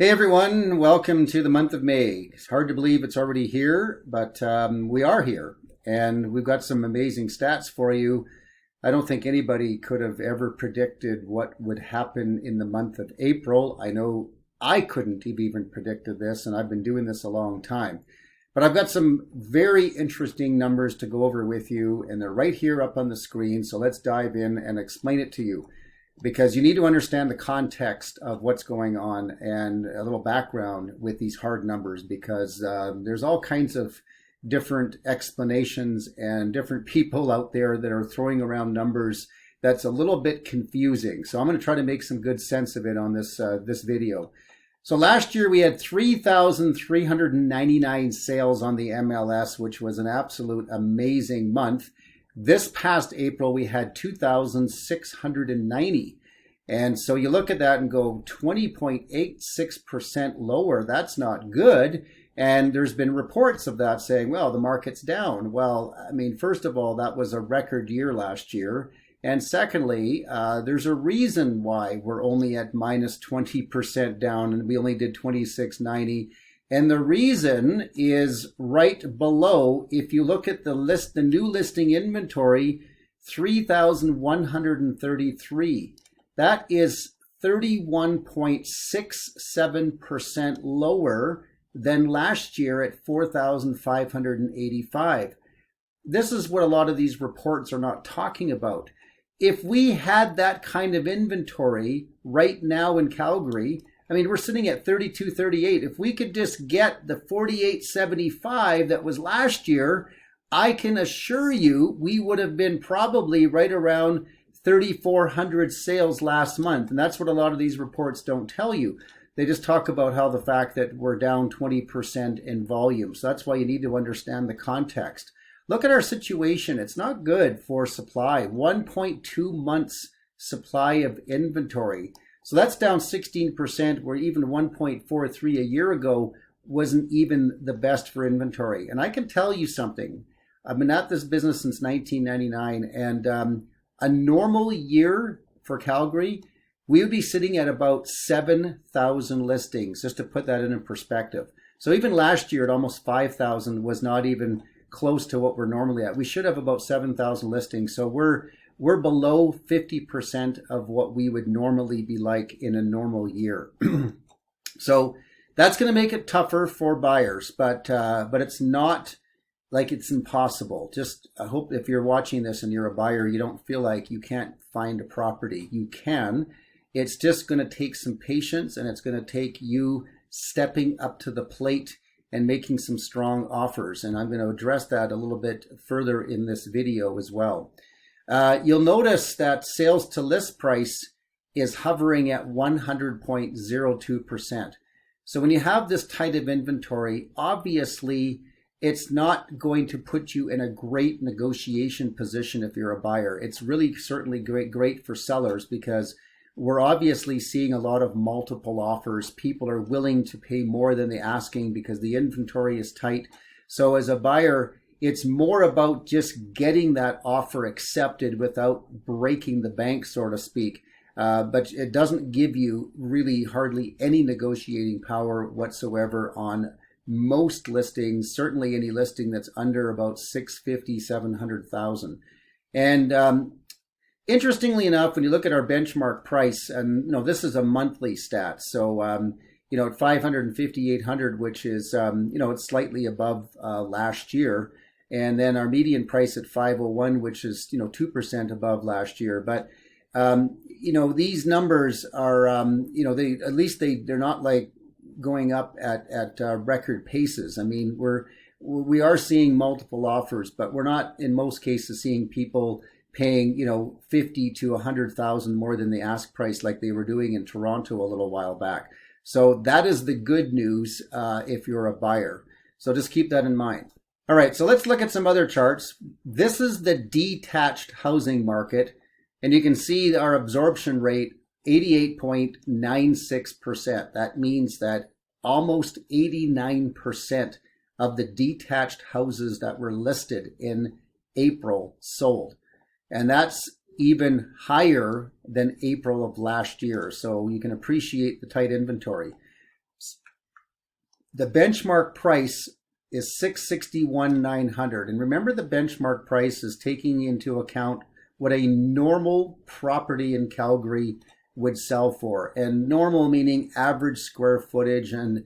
Hey everyone, welcome to the month of May. It's hard to believe it's already here, but we are here and we've got some amazing stats for you. I don't think anybody could have ever predicted what would happen in the month of April. I know I couldn't have even predicted this, and I've been doing this a long time. But I've got some very interesting numbers to go over with you, and they're right here up on the screen. So let's dive in and explain it to you, because you need to understand the context of what's going on and a little background with these hard numbers, because there's all kinds of different explanations and different people out there that are throwing around numbers that's a little bit confusing. So I'm going to try to make some good sense of it on this video. So last year we had 3,399 sales on the MLS, which was an absolute amazing month. This past April, we had 2,690. And so you look at that and go 20.86% lower. That's not good. And there's been reports of that saying, well, the market's down. Well, I mean, first of all, that was a record year last year. And secondly, there's a reason why we're only at minus 20% down and we only did 2690. And the reason is right below. If you look at the list, the new listing inventory, 3,133. That is 31.67% lower than last year at 4,585. This is what a lot of these reports are not talking about. If we had that kind of inventory right now in Calgary, I mean, we're sitting at 3238. If we could just get the 4875 that was last year, I can assure you we would have been probably right around 3,400 sales last month. And that's what a lot of these reports don't tell you. They just talk about how the fact that we're down 20% in volume. So that's why you need to understand the context. Look at our situation. It's not good for supply. 1.2 months supply of inventory. So that's down 16%, where even 1.43 a year ago wasn't even the best for inventory. And I can tell you something. I've been at this business since 1999, and a normal year for Calgary, we would be sitting at about 7,000 listings, just to put that in perspective. So even last year at almost 5,000 was not even close to what we're normally at. We should have about 7,000 listings. So we're below 50% of what we would normally be like in a normal year. So that's going to make it tougher for buyers, but it's not like it's impossible. Just I hope if you're watching this and you're a buyer, you don't feel like you can't find a property. You can. It's just going to take some patience, and it's going to take you stepping up to the plate and making some strong offers. And I'm going to address that a little bit further in this video as well. You'll notice that sales to list price is hovering at 100.02%. So when you have this tight of inventory, obviously it's not going to put you in a great negotiation position if you're a buyer. It's really certainly great for sellers, because we're obviously seeing a lot of multiple offers. People are willing to pay more than they're asking because the inventory is tight. So as a buyer, it's more about just getting that offer accepted without breaking the bank, so to speak. But it doesn't give you really hardly any negotiating power whatsoever on most listings, certainly any listing that's under about 650, 700,000. And interestingly enough, when you look at our benchmark price, and this is a monthly stat, so at 550,800, which is it's slightly above last year, and then our median price at 501, which is 2% above last year. But these numbers are they're not like going up at record paces. I mean, we are seeing multiple offers, but we're not in most cases seeing people paying 50 to 100,000 more than the ask price like they were doing in Toronto a little while back. So that is the good news if you're a buyer. So just keep that in mind. All right, so let's look at some other charts. This is the detached housing market, and you can see our absorption rate 88.96%. That means that almost 89% of the detached houses that were listed in April sold. And that's even higher than April of last year. So you can appreciate the tight inventory. The benchmark price is 661,900. And remember, the benchmark price is taking into account what a normal property in Calgary would sell for. And normal meaning average square footage and,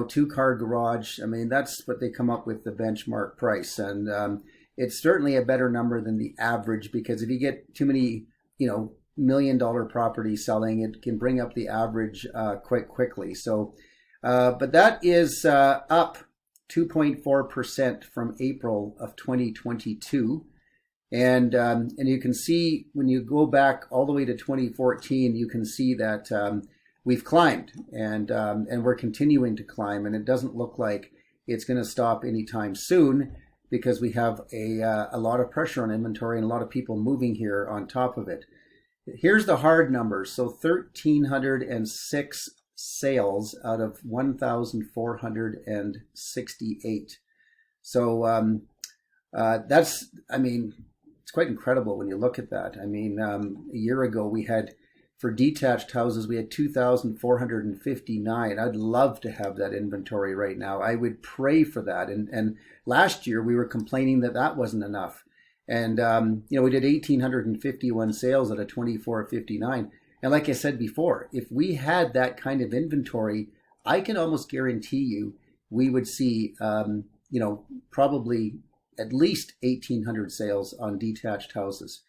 two-car garage. I mean, that's what they come up with, the benchmark price. And it's certainly a better number than the average, because if you get too many, $1 million properties selling, it can bring up the average quite quickly. So, but that is up 2.4% from April of 2022. And you can see when you go back all the way to 2014, you can see that we've climbed and we're continuing to climb. And it doesn't look like it's going to stop anytime soon, because we have a lot of pressure on inventory and a lot of people moving here on top of it. Here's the hard numbers. So 1,306 sales out of 1,468. So that's, it's quite incredible when you look at that. A year ago we had, for detached houses, we had 2,459. I'd love to have that inventory right now. I would pray for that. And last year we were complaining that wasn't enough. And, we did 1,851 sales at a 2,459. And like I said before, if we had that kind of inventory, I can almost guarantee you we would see, probably at least 1,800 sales on detached houses.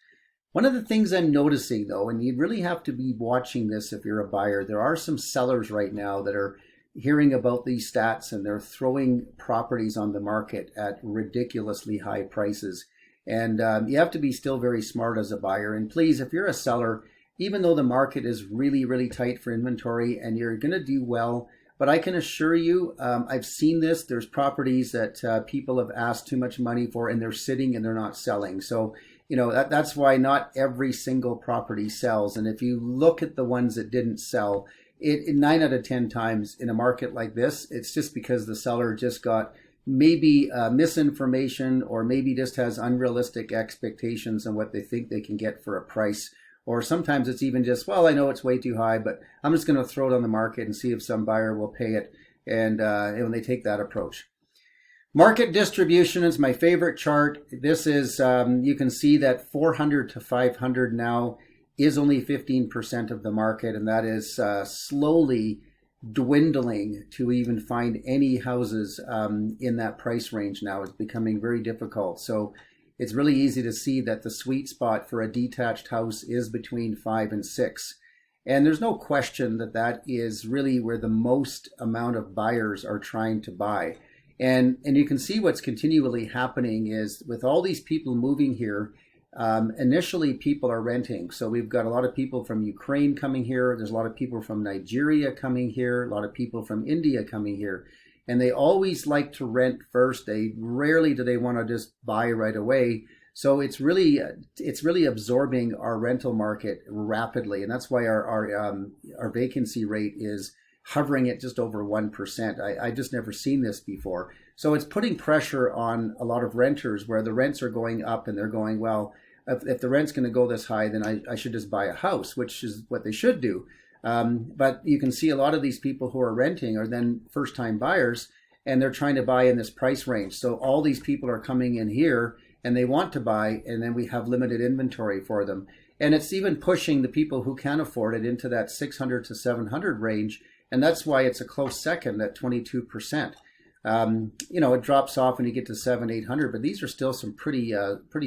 One of the things I'm noticing, though, and you really have to be watching this if you're a buyer, there are some sellers right now that are hearing about these stats and they're throwing properties on the market at ridiculously high prices. And you have to be still very smart as a buyer. And please, if you're a seller, even though the market is really, really tight for inventory and you're going to do well, but I can assure you, I've seen this. There's properties that people have asked too much money for and they're sitting and they're not selling. So, that's why not every single property sells. And if you look at the ones that didn't sell, 9 out of 10 times in a market like this, it's just because the seller just got maybe misinformation, or maybe just has unrealistic expectations on what they think they can get for a price. Or sometimes it's even just, well, I know it's way too high, but I'm just going to throw it on the market and see if some buyer will pay it. And when they take that approach. Market distribution is my favorite chart. This is, you can see that 400 to 500 now is only 15% of the market. And that is slowly dwindling to even find any houses in that price range now. It's becoming very difficult. So it's really easy to see that the sweet spot for a detached house is between 5 and 6. And there's no question that is really where the most amount of buyers are trying to buy. And you can see what's continually happening is with all these people moving here, initially people are renting. So we've got a lot of people from Ukraine coming here. There's a lot of people from Nigeria coming here, a lot of people from India coming here. And they always like to rent first. They rarely do they want to just buy right away. So it's really absorbing our rental market rapidly. And that's why our vacancy rate is hovering at just over 1%. I just never seen this before. So it's putting pressure on a lot of renters where the rents are going up and they're going, well, if the rent's going to go this high, then I should just buy a house, which is what they should do. But you can see a lot of these people who are renting are then first-time buyers, and they're trying to buy in this price range. So all these people are coming in here and they want to buy, and then we have limited inventory for them. And it's even pushing the people who can afford it into that 600 to 700 range. And that's why it's a close second at 22%. It drops off when you get to 700, 800, but these are still some pretty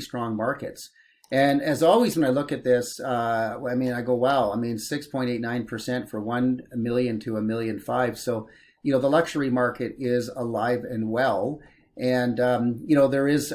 strong markets. And as always, when I look at this, I go, wow, 6.89% for 1 million to 1.5 million. So, the luxury market is alive and well. And, there is,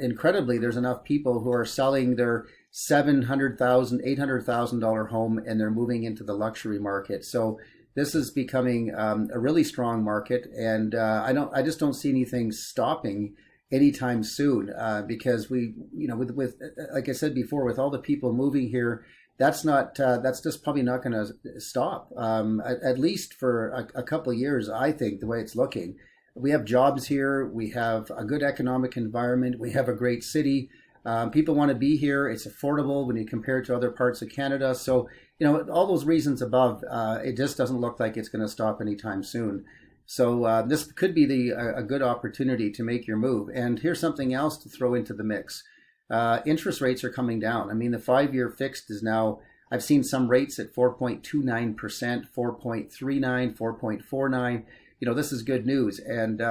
incredibly, there's enough people who are selling their $700,000, $800,000 home and they're moving into the luxury market. So this is becoming a really strong market. And I just don't see anything stopping anytime soon because with like I said before, with all the people moving here, that's just probably not going to stop, at least for a couple of years, I think, the way it's looking. We have jobs here. We have a good economic environment. We have a great city. People want to be here. It's affordable when you compare it to other parts of Canada. So, all those reasons above, it just doesn't look like it's going to stop anytime soon. So this could be a good opportunity to make your move. And here's something else to throw into the mix. Interest rates are coming down. I mean, the 5-year fixed is now, I've seen some rates at 4.29%, 4.39, 4.49. This is good news. And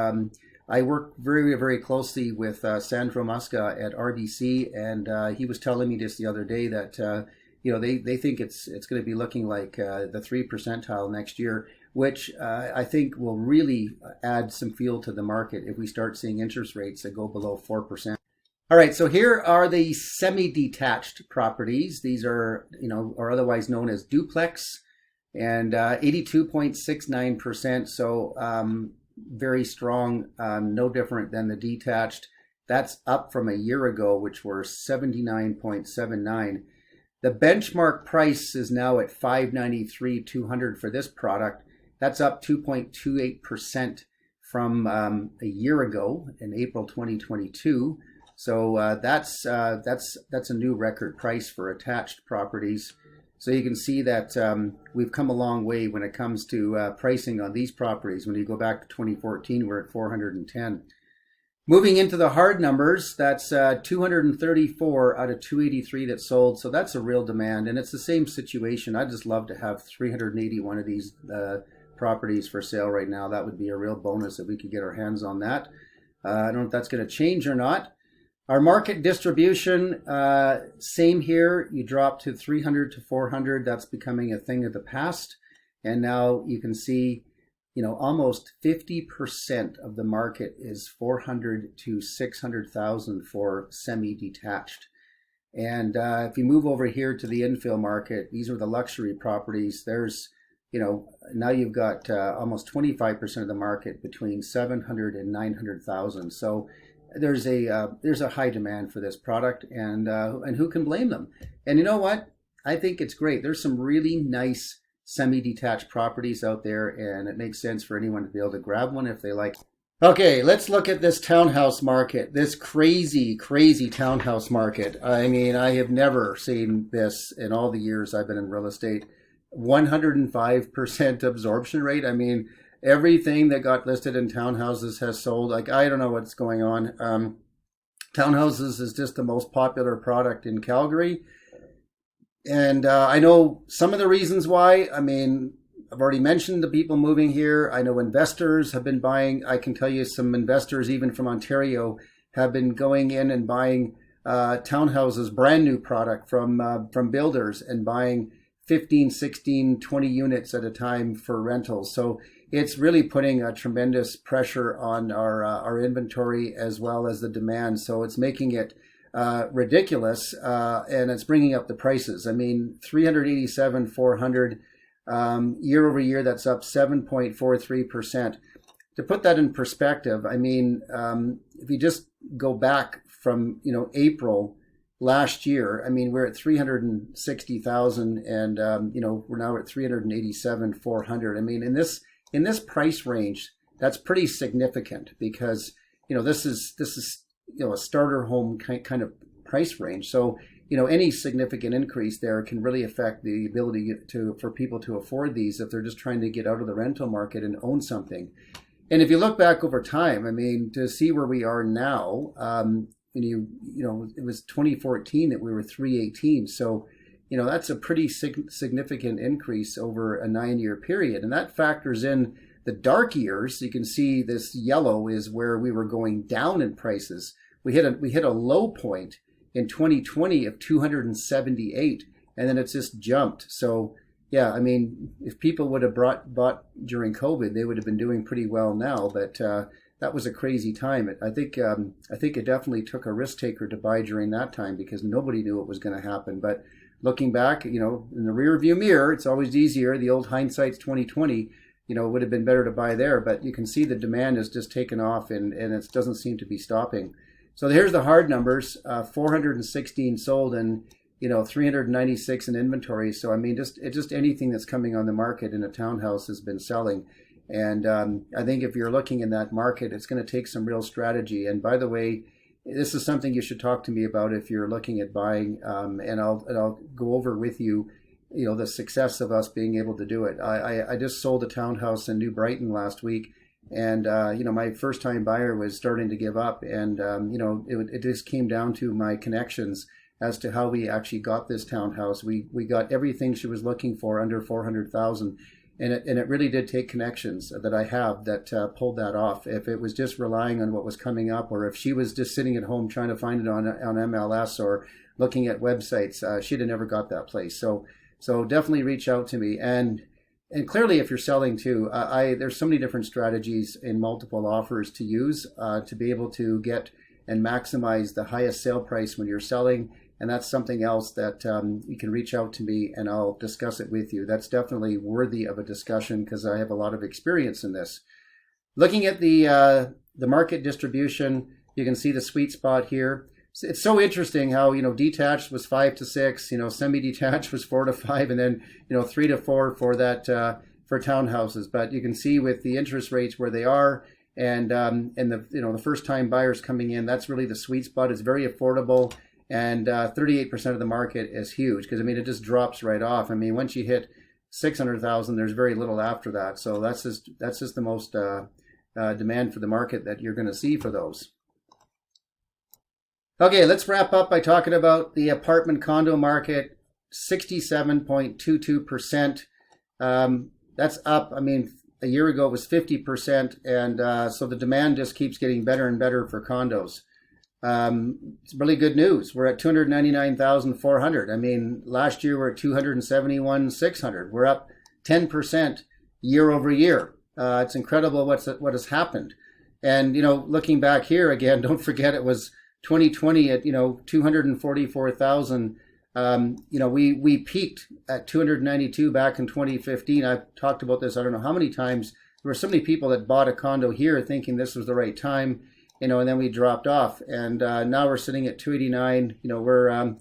I work very, very closely with Sandro Musca at RBC, and he was telling me just the other day that they think it's going to be looking like the 3 percentile next year, which I think will really add some fuel to the market if we start seeing interest rates that go below 4%. All right, so here are the semi-detached properties. These are, are otherwise known as duplex, and 82.69%. So very strong, no different than the detached. That's up from a year ago, which were 79.79. The benchmark price is now at $593,200 for this product. That's up 2.28% from a year ago in April 2022. So that's a new record price for attached properties. So you can see that we've come a long way when it comes to pricing on these properties. When you go back to 2014, we're at 410. Moving into the hard numbers, that's 234 out of 283 that sold. So that's a real demand, and it's the same situation. I'd just love to have 381 of these properties for sale right now. That would be a real bonus if we could get our hands on that. I don't know if that's going to change or not. Our market distribution, same here. You drop to 300 to 400. That's becoming a thing of the past. And now you can see, almost 50% of the market is 400 to 600,000 for semi-detached. And if you move over here to the infill market, these are the luxury properties. There's, now you've got almost 25% of the market between 700 and 900,000. So there's a high demand for this product, and who can blame them? And you know what? I think it's great. There's some really nice semi-detached properties out there, and it makes sense for anyone to be able to grab one if they like. Okay, let's look at this townhouse market, this crazy, crazy townhouse market. I mean, I have never seen this in all the years I've been in real estate. 105% absorption rate. I mean, everything that got listed in townhouses has sold. Like, I don't know what's going on. Townhouses is just the most popular product in Calgary. And I know some of the reasons why. I mean, I've already mentioned the people moving here. I know investors have been buying. I can tell you some investors, even from Ontario, have been going in and buying townhouses, brand new product from builders, and buying 15, 16, 20 units at a time for rentals. So it's really putting a tremendous pressure on our inventory as well as the demand. So it's making it ridiculous, and it's bringing up the prices. I mean, 387, 400 year over year, that's up 7.43%. To put that in perspective, I mean, if you just go back from, April last year, I mean, we're at 360,000, and we're now at 387, 400. I mean, in this price range, that's pretty significant because this is a starter home kind of price range. So any significant increase there can really affect the ability for people to afford these if they're just trying to get out of the rental market and own something. And if you look back over time, I mean, to see where we are now, it was 2014 that we were 318. So, that's a pretty significant increase over a 9-year period. And that factors in the dark years. You can see this yellow is where we were going down in prices. We hit a low point in 2020 of 278, and then it's just jumped. So, yeah, I mean, if people would have bought during COVID, they would have been doing pretty well now. But that was a crazy time. I think it definitely took a risk taker to buy during that time because nobody knew what was going to happen. But looking back, in the rear view mirror, it's always easier. The old hindsight's 2020. It would have been better to buy there. But you can see the demand has just taken off, and it doesn't seem to be stopping. So here's the hard numbers: 416 sold and 396 in inventory. So I mean, just anything that's coming on the market in a townhouse has been selling. And I think if you're looking in that market, it's going to take some real strategy. And by the way, this is something you should talk to me about if you're looking at buying. And I'll go over with you, the success of us being able to do it. I just sold a townhouse in New Brighton last week, And my first time buyer was starting to give up, and it just came down to my connections as to how we actually got this townhouse. We got everything she was looking for under 400,000, and it really did take connections that I have that pulled that off. If it was just relying on what was coming up, or if she was just sitting at home trying to find it on MLS or looking at websites, she'd have never got that place. So definitely reach out to me. And clearly, if you're selling too, there's so many different strategies in multiple offers to use to be able to get and maximize the highest sale price when you're selling. And that's something else that you can reach out to me and I'll discuss it with you. That's definitely worthy of a discussion because I have a lot of experience in this. Looking at the market distribution, you can see the sweet spot here. It's so interesting how, detached was 5 to 6, semi-detached was 4 to 5, and then, 3 to 4 for that, for townhouses. But you can see with the interest rates where they are and the first time buyers coming in, that's really the sweet spot. It's very affordable. And 38% of the market is huge because, it just drops right off. Once you hit 600,000, there's very little after that. So that's just the most demand for the market that you're going to see for those. Okay, let's wrap up by talking about the apartment condo market, 67.22%. That's up. A year ago it was 50%. And so the demand just keeps getting better and better for condos. It's really good news. We're at 299,400. Last year we're at 271,600. We're up 10% year over year. It's incredible what has happened. And, looking back here again, don't forget it was 2020 at, 244,000. We peaked at 292 back in 2015. I've talked about this, I don't know how many times. There were so many people that bought a condo here thinking this was the right time. And then we dropped off, and now we're sitting at 289. We're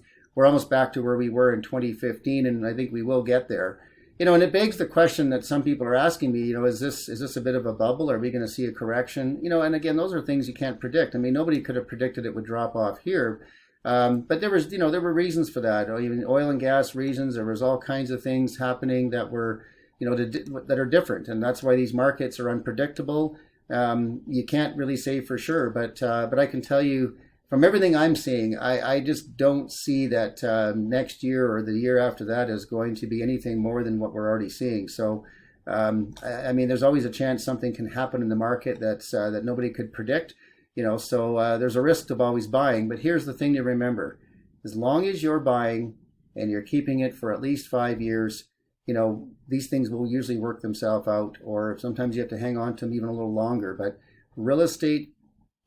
almost back to where we were in 2015, and I think we will get there. And it begs the question that some people are asking me. Is this a bit of a bubble? Are we going to see a correction? And again, those are things you can't predict. Nobody could have predicted it would drop off here, but there were reasons for that. Even oil and gas reasons. There was all kinds of things happening that were, that are different, and that's why these markets are unpredictable. You can't really say for sure, but I can tell you from everything I'm seeing, I just don't see that next year or the year after that is going to be anything more than what we're already seeing. So, there's always a chance something can happen in the market that nobody could predict, so there's a risk of always buying. But here's the thing to remember. As long as you're buying and you're keeping it for at least 5 years, these things will usually work themselves out, or sometimes you have to hang on to them even a little longer. But real estate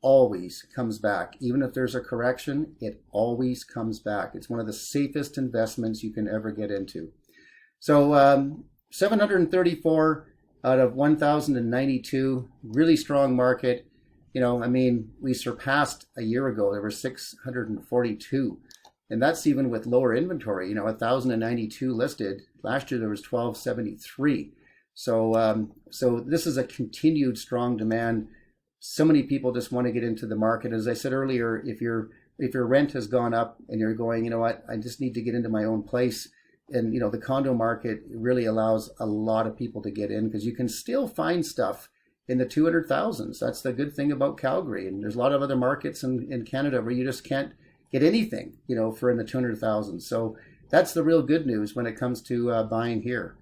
always comes back. Even if there's a correction, it always comes back. It's one of the safest investments you can ever get into. So 734 out of 1,092, really strong market. We surpassed a year ago. There were 642. And that's even with lower inventory, 1,092 listed. Last year there was 1,273. So this is a continued strong demand. So many people just want to get into the market. As I said earlier, if your rent has gone up and you're going, I just need to get into my own place. And, the condo market really allows a lot of people to get in because you can still find stuff in the 200,000s. That's the good thing about Calgary. And there's a lot of other markets in Canada where you just can't get anything, for in the 200,000. So that's the real good news when it comes to buying here.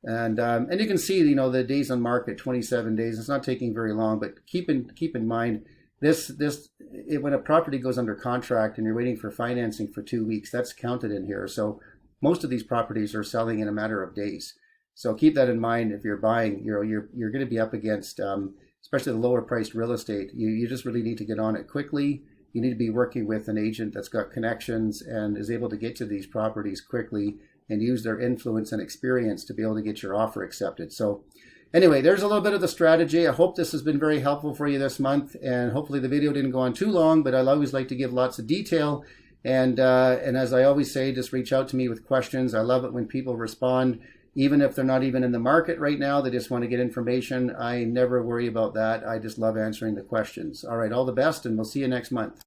And you can see, the days on market, 27 days. It's not taking very long, but keep in mind when a property goes under contract and you're waiting for financing for 2 weeks, that's counted in here. So most of these properties are selling in a matter of days. So keep that in mind if you're buying. You're going to be up against, especially the lower priced real estate. You just really need to get on it quickly. You need to be working with an agent that's got connections and is able to get to these properties quickly and use their influence and experience to be able to get your offer accepted. So anyway, there's a little bit of the strategy. I hope this has been very helpful for you this month, and hopefully the video didn't go on too long, but I always like to give lots of detail. And as I always say, just reach out to me with questions. I love it when people respond, even if they're not even in the market right now. They just want to get information. I never worry about that. I just love answering the questions. All right, all the best, and we'll see you next month.